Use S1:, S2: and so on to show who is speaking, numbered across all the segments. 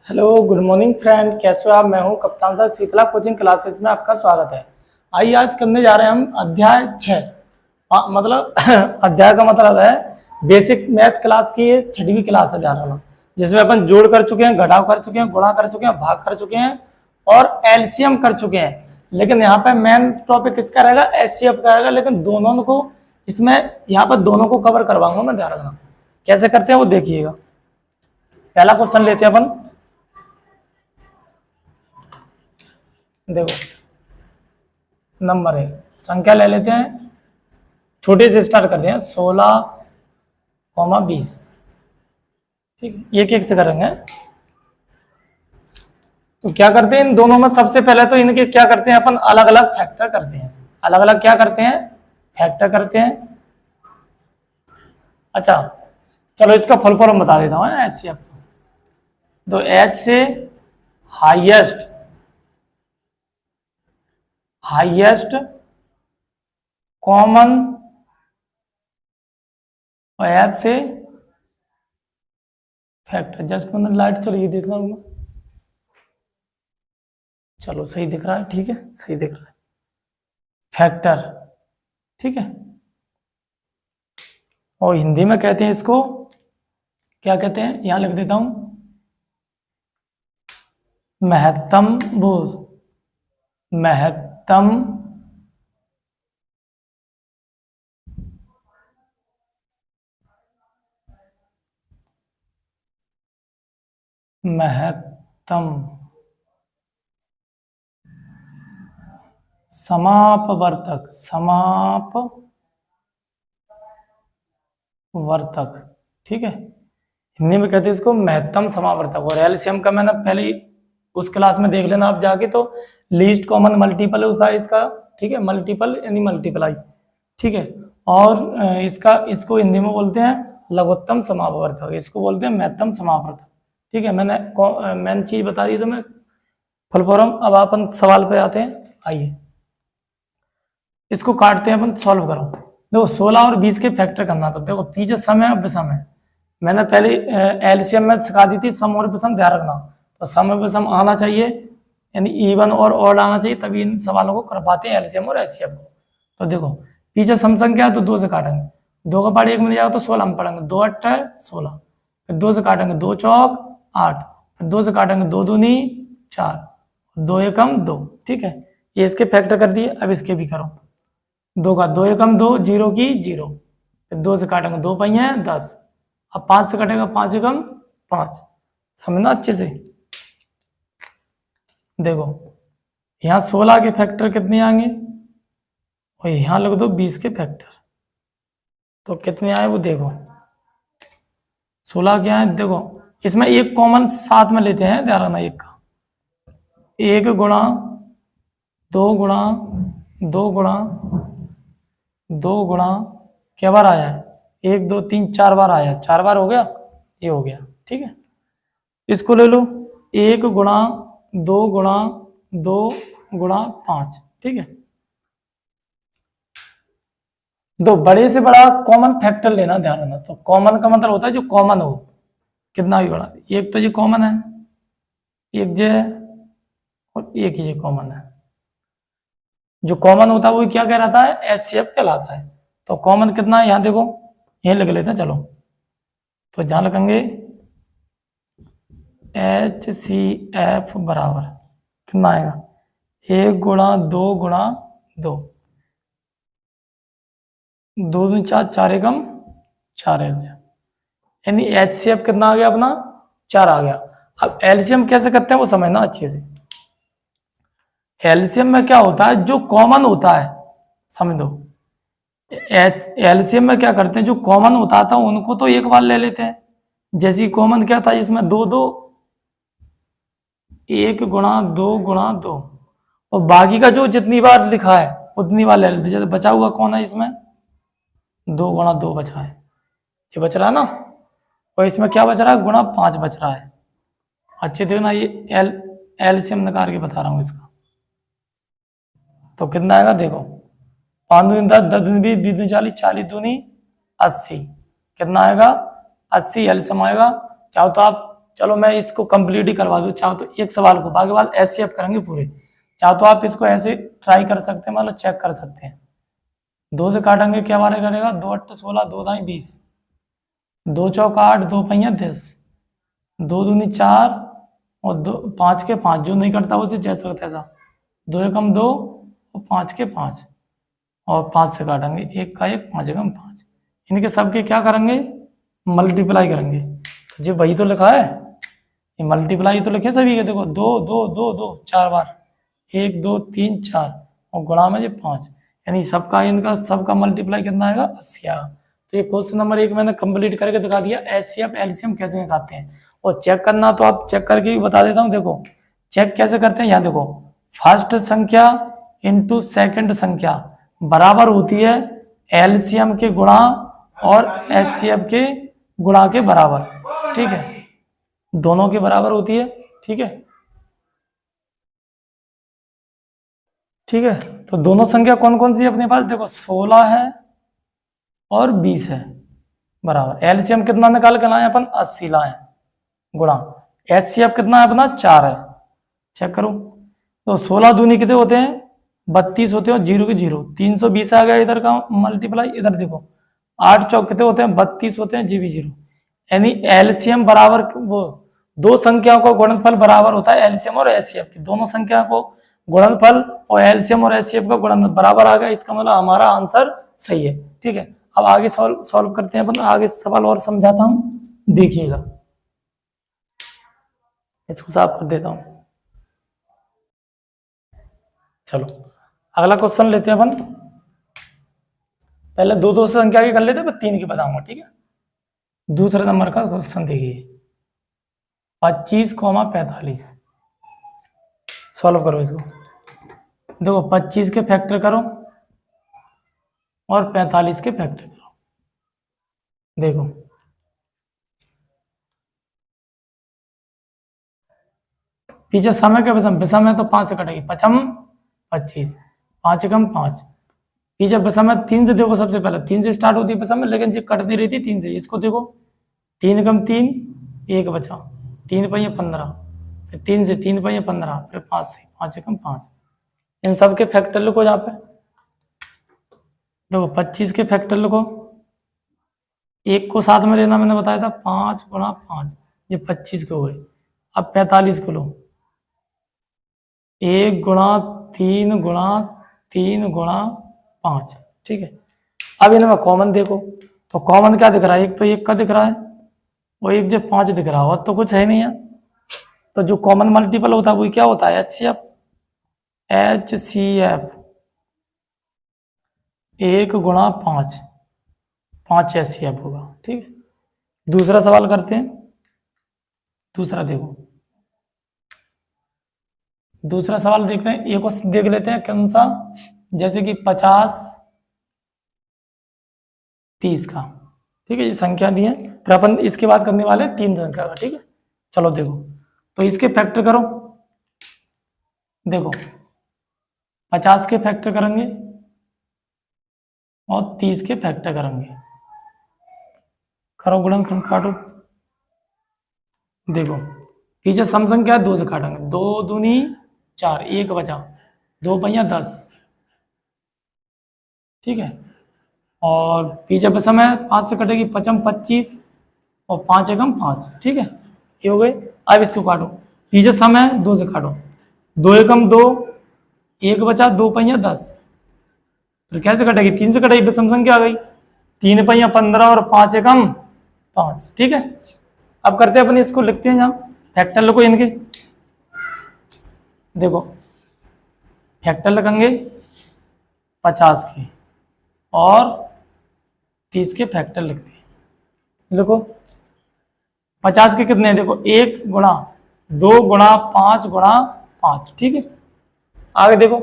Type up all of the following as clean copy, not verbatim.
S1: Hello good morning friend, कैसे हो आप। मैं हूं कप्तान सर, शीतला कोचिंग क्लासेस में आपका स्वागत है। आइए आज करने जा रहे हैं हम अध्याय 6। मतलब अध्याय का मतलब है बेसिक मैथ क्लास की। ये 6वीं क्लास है जा रहा हूँ, जिसमें अपन जोड़ कर चुके हैं, घटाव कर चुके हैं, गुणा कर चुके हैं, भाग कर चुके हैं और एलसीएम कर चुके हैं। लेकिन यहाँ पे मेन टॉपिक किसका रहेगा, एचसीएफ का रहेगा। लेकिन दोनों को इसमें यहाँ पर दोनों को कवर करवाऊंगा मैं, ध्यान रखना। कैसे करते हैं वो देखिएगा। पहला क्वेश्चन लेते हैं अपन। देखो नंबर है, संख्या ले लेते हैं, छोटे से स्टार्ट करते हैं। 16, 20। ठीक है, एक एक से करेंगे। तो क्या करते हैं इन दोनों में, सबसे पहले तो इनके क्या करते हैं अपन, अलग अलग फैक्टर करते हैं। अलग अलग क्या करते हैं, फैक्टर करते हैं। अच्छा चलो इसका फुल फॉर्म बता देता हूँ एच से आपको। तो एच से हाईएस्ट कॉमन और एफ से फैक्टर। जस्ट मैंने लाइट चलिए देखना होगा। चलो सही दिख रहा है, ठीक है सही दिख रहा है। फैक्टर, ठीक है। और हिंदी में कहते हैं इसको, क्या कहते हैं, यहां लिख देता हूं, महत्तम बोझ। महत्तम महत्तम समापवर्तक। ठीक है, हिंदी में कहते हैं इसको महत्तम समावर्तक। और एलसीएम का मैंने पहले ही उस क्लास में देख लेना आप जाके, तो लीस्ट कॉमन मल्टीपल होता है इसका। ठीक है, मल्टीपल यानी मल्टीप्लाई। ठीक है, और इसको हिंदी में बोलते हैं लघुत्तम समापवर्तक, इसको बोलते हैं महत्तम समापवर्तक। ठीक है, मैंने मेन चीज बता दी तो मैं फुल फॉर्म। अब अपन सवाल पे आते हैं, आइए इसको काटते हैं अपन, सॉल्व करो। देखो 16 और 20 के फैक्टर करना। तो देखो पीछे सम है और विषम है। मैंने पहले एलसीएम में सिखा दी थी, सम और विषम ध्यान रखना। तो सम और विषम आना चाहिए, यानी इवन और ऑड आना चाहिए, तभी इन सवालों को कर पाते हैं एलसीएम और एचसीएफ को। तो देखो पीछे सम संख्या है तो 2 से काटेंगे, 2 का पार्ट 1 मिल जाएगा तो 16 में पढ़ेंगे। 2 8 16, फिर 2 से काटेंगे 2 चौक 8, फिर 2 से काटेंगे 2 दूनी 4, 2 एकम 2। ठीक है, ये इसके फैक्टर कर दिए। अब इसके भी करो। 2 का 2 एकम 2, 0 की 0, फिर 2 से काटेंगे 2 पहिए 10। अब 5 से कटेगा 5 एकम 5। समझना अच्छे से। देखो यहाँ 16 के फैक्टर कितने आएंगे, और यहाँ लग दो 20 के फैक्टर, तो कितने आए वो देखो। 16 क्या है, देखो इसमें एक कॉमन साथ में लेते हैं, ध्यान रखना। एक का 1 गुणा 2 गुणा 2 गुणा 2 गुणा क्या बार आया है, 1 2 3 4 बार आया, 4 बार हो गया, ये हो गया। ठीक है, इसको ले लो 1 गुणा 2 गुणा 2 गुणा 5। ठीक है, दो बड़े से बड़ा कॉमन फैक्टर लेना, ध्यान रखना। तो कॉमन का मतलब होता है जो कॉमन हो, कितना भी बड़ा। एक तो ये कॉमन है, एक जे है, और एक ही ये कॉमन है। जो कॉमन होता है वो क्या कहलाता है, एचसीएफ कहलाता है। तो कॉमन कितना है यहाँ देखो, यही लिख लेते हैं। चलो तो जहां लिखेंगे एचसीएफ बराबर कितना आएगा, 1 गुणा 2 गुणा 2, 2 दूनी 4, 4 एकम 4 एलसीएम, यानी एचसीएफ कितना आ गया अपना, 4 आ गया। अब एलसीएम कैसे करते हैं वो समझना अच्छे से। एलसीएम में क्या होता है, जो कॉमन होता है, समझो एलसीएम में क्या करते हैं, जो कॉमन होता था उनको तो एक बार ले लेते हैं। जैसी कॉमन क्या था इसमें, 2 2, 1 गुणा 2 गुणा 2, और बाकी का जो जितनी बार लिखा है उतनी बार ले लेते। जैसे बचा हुआ कौन है इसमें, 2 गुणा 2 बचा है, ये बच रहा है ना। और इसमें क्या बच रहा है, गुणा 5 बच रहा है। अच्छे देखना, ये एलसीएम निकाल के बता रहा हूँ इसका। तो कितना आएगा देखो, 5 दूनी 10, 10 दूनी 20, 20 दूनी 40, 40 दूनी 80, कितना आएगा 80 एलसीएम आएगा। चाहो तो आप चलो मैं इसको कंप्लीट ही करवा दूं, चाहो तो एक सवाल को, बाकी बात एचसीएफ करेंगे पूरे। चाहो तो आप इसको ऐसे ट्राई कर सकते हैं, मतलब चेक कर सकते हैं। 2 से काटेंगे क्या बारे करेगा, 2 8 16, 2 दाई 20, 2 चौक 8, 2 पहिया 10, 2 दूनी 4 और 2 5 के 5, जो नहीं करता उसे जैसा तैसा, 2 एकम 2 और 5 के 5, और 5 से काटेंगे 1 का 1, 5 एकम 5, इनके सबके क्या करेंगे, मल्टीप्लाई करेंगे। तो जो वही तो लिखा है, ये मल्टीप्लाई तो लिखे सभी के, देखो 2 2 2 2 4 बार, 1 2 3 4 और गुणा में ये 5, यानी सबका इनका सबका मल्टीप्लाई कितना आएगा, 80 आएगा। तो ये क्वेश्चन नंबर 1 मैंने कंप्लीट करके दिखा दिया, एचसीएफ एलसीएम कैसे निकालते हैं। और चेक करना तो आप चेक करके ही बता देता हूँ। देखो चेक कैसे करते हैं, यहाँ देखो फर्स्ट संख्या इंटू सेकंड संख्या बराबर होती है एलसीएम के गुणा और एचसीएफ के गुणा के बराबर, ठीक है, दोनों के बराबर होती है, ठीक है। ठीक है, तो दोनों संख्या कौन कौन सी है अपने पास, देखो 16 है और 20 है, बराबर एलसीएम कितना निकाल के लाए अपन, 80 लाए, गुणा एचसीएफ कितना है अपना 4 है, चेक करो। तो 16 दूनी कितने होते हैं, 32 होते हैं, और 0 के 0, 320 आ गया इधर का मल्टीप्लाई, इधर देखो 8 चौक कितने होते हैं, 32 होते हैं, जी भी 0, यानी एलसीएम बराबर, वो दो संख्याओं का गुणनफल बराबर होता है एलसीएम और एचसीएफ की, दोनों संख्या को गुणनफल और एलसीएम और एचसीएफ का गुणनफल बराबर आ गया, इसका मतलब हमारा आंसर सही है, ठीक है। अब आगे सॉल्व करते हैं अपन, आगे सवाल और समझाता हूं, देखिएगा, इसको साफ कर देता हूं। चलो अगला क्वेश्चन लेते हैं अपन, पहले दो संख्या की कर लेते हैं, 3 की बताऊंगा, ठीक है। दूसरे नंबर का क्वेश्चन देखिए, 25,45, सॉल्व करो इसको। देखो 25 के फैक्टर करो और 45 के फैक्टर करो, देखो पीछे समय के विषम है तो 5 से कटेगी, 5 25, 5 एकम 5, पीछे विषम है 3 से, देखो सबसे पहले 3 से स्टार्ट होती है विषम में, लेकिन ये कट नहीं रही थी 3 से, इसको देखो 3 एकम 3, 1 बचा, 3 पहिए 15, फिर 3 से 3 पहिए 15, फिर 5 से 5 एकम 5, इन सब के फैक्टर लिखो यहाँ पे। देखो 25 के फैक्टर लिखो, एक को साथ में लेना मैंने बताया था, 5 गुणा 5, ये 25 के हो गए। अब 45 को लो, 1 गुणा 3 गुणा 3 गुणा 5, ठीक है। अब इनमें कॉमन देखो, तो कॉमन क्या दिख रहा है, एक तो 1 का दिख रहा है और एक जो 5 दिख रहा है, तो कुछ है नहीं है, तो जो कॉमन मल्टीपल होता है वो क्या होता है, एचसीएफ, एचसीएफ 1 गुणा 5, 5 एचसीएफ होगा, ठीक है। दूसरा सवाल करते हैं, दूसरा देखो, दूसरा सवाल देखते हैं, एक और देख लेते हैं कौन सा, जैसे कि 50 30 का, ठीक है, ये संख्या दी है, फिर अपन इसके बाद करने वाले 3 संख्या का, ठीक है। चलो देखो, तो इसके फैक्टर करो, देखो 50 के फैक्टर करेंगे और 30 के फैक्टर करेंगे, करो गुणनखंड काटो, देखो पीछे सम संख्या 2 से काटेंगे, 2 दूनी 4, 1 बचा, 2 पहिया 10, ठीक है, और पीछे विषम है 5 से कटेगी, 5 25 और 5 एकम 5, ठीक है, ये हो गए। अब इसको काटो, पीछे सम है 2 से काटो, 2 एकम 2, 1 बचा, 2 पहिया 10, फिर कैसे कटेगी, 3 से कटेगी, विषम संख्या आ गई, 3 पहिया 15 और 5 एकम 5, ठीक है। अब करते हैं अपने, इसको लिखते हैं यहाँ, फैक्टर लिखो इनके, देखो फैक्टर लिखेंगे 50 के और 30 के फैक्टर लिखते हैं, देखो 50 के कितने हैं, देखो 1 गुणा 2 गुणा 5 गुणा 5, ठीक है। आगे देखो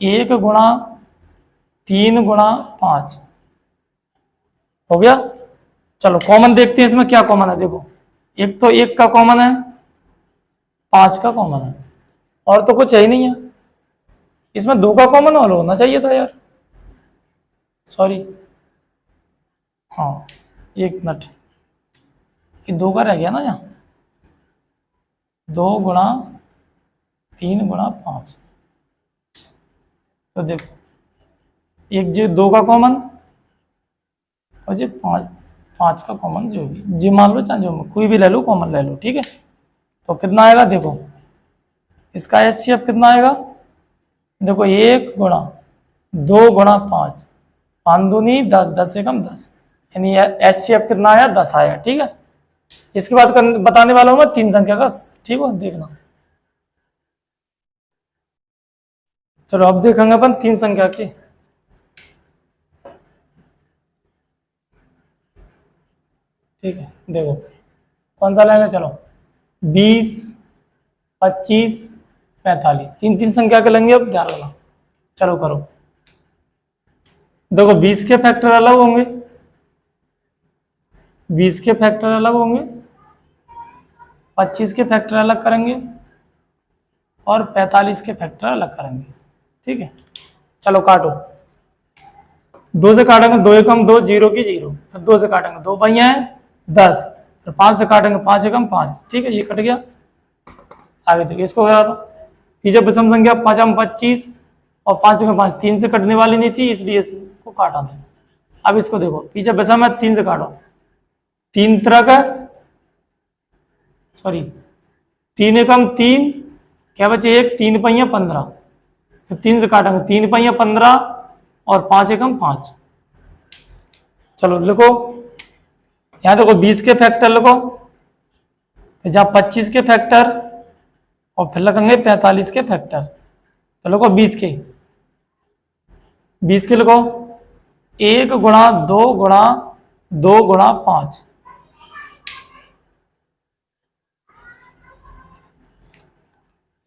S1: 1 गुणा 3 गुणा 5 हो गया। चलो कॉमन देखते हैं, इसमें क्या कॉमन है, देखो एक तो 1 का कॉमन है, 5 का कॉमन है, और तो कुछ है ही नहीं है, इसमें 2 का कॉमन और होना चाहिए था यार, सॉरी, हाँ 1 मिनट, ये 2 का रह गया ना यहाँ, 2 गुणा 3 गुणा 5। तो देखो एक जो 2 का कॉमन और जो 5 का कॉमन जो भी जी मान लो, चाहे जो कोई भी ले लो, कॉमन ले लो, ठीक है। तो कितना आएगा देखो, इसका एचसीएफ कितना आएगा, देखो 1 गुणा 2 गुणा 5, 5 दूनी 10, 10 से कम 10, यानी एचसीएफ कितना आया, 10 आया, ठीक है। इसके बाद बताने वाला हूँ मैं 3 संख्या का, ठीक है, देखना। चलो अब देखेंगे अपन 3 संख्या की। ठीक है, देखो कौन सा लेना, चलो 20, 25, 45, 3 संख्या के लेंगे, अब ध्यान रखना। चलो करो, देखो 20 के फैक्टर अलग होंगे, 20 के फैक्टर अलग होंगे, 25 के फैक्टर अलग करेंगे और 45 के फैक्टर अलग करेंगे, ठीक है। चलो काटो, 2 से काटेंगे 2 एकम 2, 0 की 0, फिर 2 से काटेंगे 2 पहिया है 10, फिर 5 से काटेंगे 5 एकम 5, ठीक है, ये कट गया। आगे देखिए इसको करा दो, तीसरा विषम संख्या 5 में 25 और 5 में 5, 3 से कटने वाली नहीं थी, इसलिए इसको काटा दें। अब इसको देखो, पीछे विषम है 3 से काटो, 3 तरह का, सॉरी 3 एकम 3, क्या बचे 1, 3 पहिया 15, फिर 3 से काटेंगे 3 पहिया 15 और 5 एकम 5। चलो लिखो, यहाँ देखो 20 के फैक्टर लिखो, फिर जहाँ 25 के फैक्टर और फिर लिखेंगे 45 के फैक्टर। तो लिखो 20 के लिखो, 1 गुणा 2 गुणा 2 गुणा 5,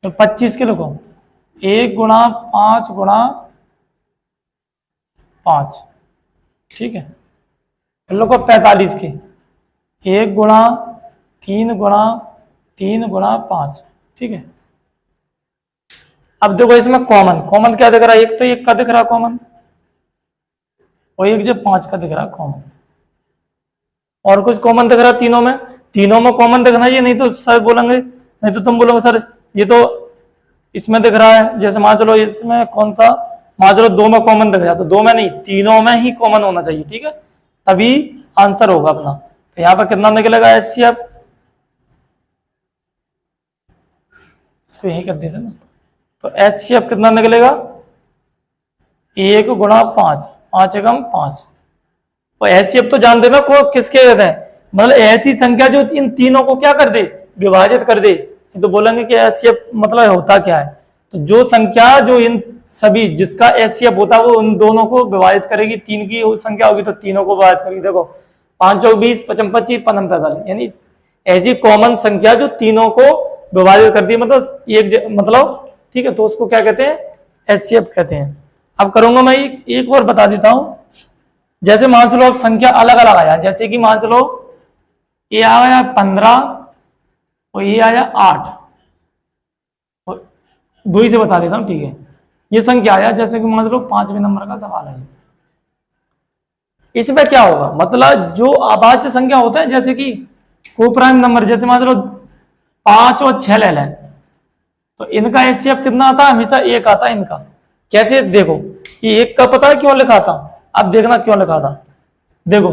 S1: तो 25 के लिखो, 1 गुणा 5 गुणा 5, ठीक है। फिर लिखो 45 के, 1 गुणा 3 गुणा 3 गुणा 5, ठीक है। अब देखो इसमें कॉमन क्या दिख रहा है, एक तो 1 का दिख रहा कॉमन और एक जो 5 का दिख रहा कॉमन, और कुछ कॉमन दिख रहा तीनों में कॉमन दिखना चाहिए, नहीं तो सर बोलेंगे, नहीं तो तुम बोलोगे सर ये तो इसमें दिख रहा है, जैसे मान चलो इसमें कौन सा, मान चलो 2 में कॉमन दिख रहा, तो 2 में नहीं, तीनों में ही कॉमन होना चाहिए, ठीक है, तभी आंसर होगा अपना। तो यहाँ पर कितना निकलेगा एचसीएफ, इसको यही कर देते ना, तो एचसीएफ कितना निकलेगा, 1 गुणा 5, 5 एकम 5। और एचसीएफ तो जान देना को किसके कहते हैं, मतलब ऐसी संख्या जो इन तीनों को क्या कर दे, विभाजित कर दे। तो बोलेंगे कि एचसीएफ मतलब होता क्या है, तो जो संख्या जो इन सभी जिसका एचसीएफ होता है वो उन दोनों को विभाजित करेगी, 3 की संख्या होगी तो तीनों को विभाजित करेगी। देखो 5 चौक 20, 55 25, 55 45, यानी ऐसी कॉमन संख्या जो तीनों को विभाजित करती है, मतलब एक मतलब, ठीक है, तो उसको क्या कहते हैं, एचसीएफ कहते हैं। अब करूंगा मैं एक और बता देता हूं, जैसे मान चलो अब संख्या अलग अलग आया, जैसे कि मान चलो ये आया 15 और ये आया 8, और 2 ही से बता देता हूं, ठीक है। ये संख्या आया, जैसे कि मान लो 5वें नंबर का सवाल है, इसमें क्या होगा, मतलब जो अभाज्य संख्या होता है, जैसे कि कोप्राइम नंबर, जैसे मान लो 5 और 6 ले लें, तो इनका एचसीएफ कितना आता है, हमेशा 1 आता है इनका। कैसे, देखो ये 1 का पता है क्यों लिखा था, अब देखना क्यों लिखा था, देखो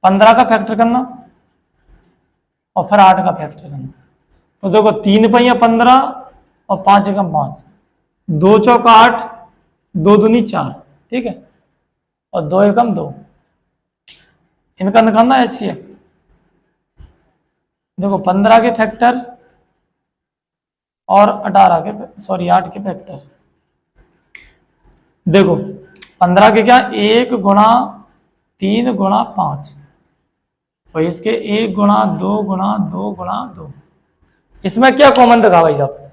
S1: 15 का फैक्टर करना और फिर 8 का फैक्टर करना, तो देखो 3 पहिया 15 और 5 एकम 5, 2 चौक 8, 2 दूनी 4, ठीक है, और 2 एकम 2, इनका निकालना एचसीएफ। देखो 15 के फैक्टर और 18 के, सॉरी 8 के फैक्टर, देखो 15 के क्या, 1 गुणा 3 गुणा 5, और इसके 1 गुणा 2 गुणा 2 गुणा 2, इसमें क्या कॉमन दिखा भाई साहब,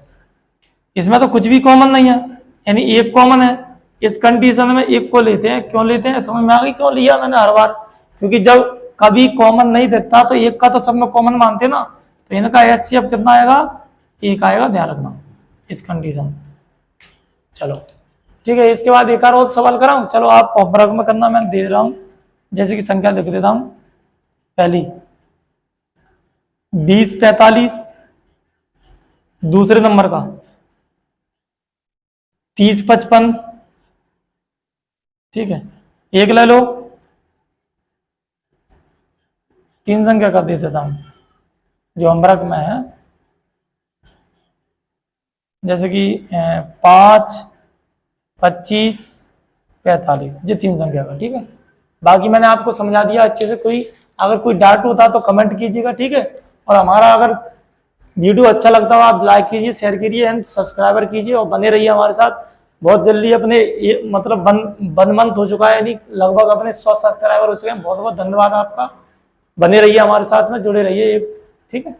S1: इसमें तो कुछ भी कॉमन नहीं है, यानी 1 कॉमन है। इस कंडीशन में 1 को लेते हैं, क्यों लेते हैं, समझ में आ गई क्यों लिया मैंने हर बार, क्योंकि जब कभी कॉमन नहीं दिखता तो 1 का तो सब में कॉमन मानते ना, तो इनका एचसीएफ कितना आएगा, 1 आएगा, ध्यान रखना इस कंडीशन। चलो ठीक है, इसके बाद एक और सवाल कराऊं, चलो आप होमवर्क में करना, मैं दे रहा हूं, जैसे कि संख्या लिख देता हूं। पहली 2045 दूसरे नंबर का, 3055, ठीक है, एक ले लो, 3 संख्या का दे देता हूं जो अम्बरक में है, जैसे कि 5, 25, 45, ये 3 संख्या का, ठीक है। बाकी मैंने आपको समझा दिया अच्छे से, कोई अगर कोई डाउट होता तो कमेंट कीजिएगा, ठीक है। और हमारा अगर वीडियो अच्छा लगता हो आप लाइक कीजिए, शेयर कीजिए एंड सब्सक्राइबर कीजिए और बने रहिए हमारे साथ। बहुत जल्दी अपने ये मतलब 1 मंथ हो चुका है, यानी लगभग अपने 100 सब्सक्राइबर हो चुके हैं। बहुत बहुत धन्यवाद आपका, बने रहिए हमारे साथ में, जुड़े रहिए, ठीक है।